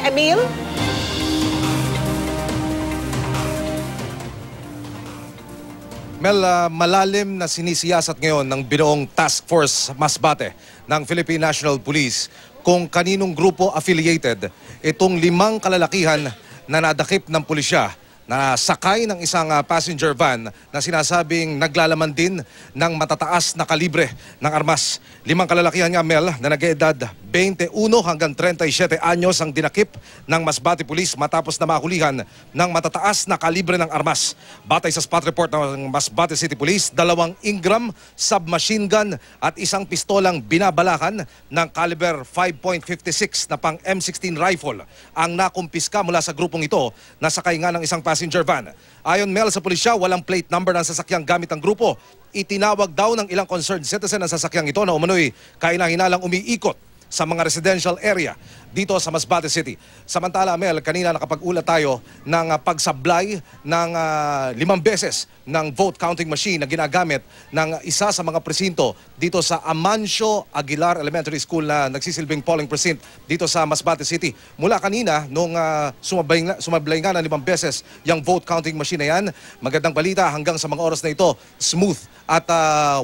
Emil? Mel, malalim na sinisiyasat ngayon ng binuong Task Force Masbate ng Philippine National Police kung kaninong grupo affiliated itong 5 kalalakihan na nadakip ng pulisya na sakay ng isang passenger van na sinasabing naglalaman din ng matataas na kalibre ng armas. 5 kalalakihan nga, Mel, na nag-edad 21 hanggang 37 anyos ang dinakip ng Masbate Police matapos na mahulihan ng matataas na kalibre ng armas. Batay sa spot report ng Masbate City Police, 2 Ingram submachine gun at isang pistolang binabalakan ng caliber 5.56 na pang M16 rifle ang nakumpiska mula sa grupong ito na sakay nga ng isang passenger van. Ayon, Mel, sa pulisya, walang plate number ng sasakyang gamit ang grupo. Itinawag daw ng ilang concerned citizen ang sasakyang ito na umano'y kahinahinalang umiikot sa mga residential area dito sa Masbate City. Samantala, Mel, kanina nakapag-ulat tayo ng pagsablay ng 5 beses ng vote counting machine na ginagamit ng isa sa mga presinto dito sa Amancio Aguilar Elementary School na nagsisilbing polling precinct dito sa Masbate City. Mula kanina, nung sumablay nga ng 5 beses yung vote counting machine na yan, magandang balita hanggang sa mga oras na ito, smooth at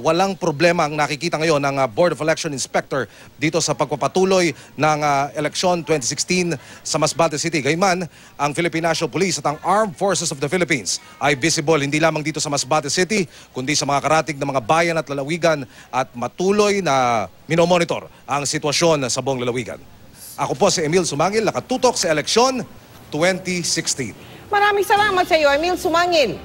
walang problema ang nakikita ngayon ng Board of Election Inspector dito sa pagpapatuloy ng eleksyon 2016 sa Masbate City. Gayman, ang Philippine National Police at ang Armed Forces of the Philippines ay visible hindi lamang dito sa Masbate City, kundi sa mga karatig ng mga bayan at lalawigan at matuloy na minomonitor ang sitwasyon sa buong lalawigan. Ako po si Emil Sumangil, nakatutok sa eleksyon 2016. Maraming salamat sa iyo, Emil Sumangil.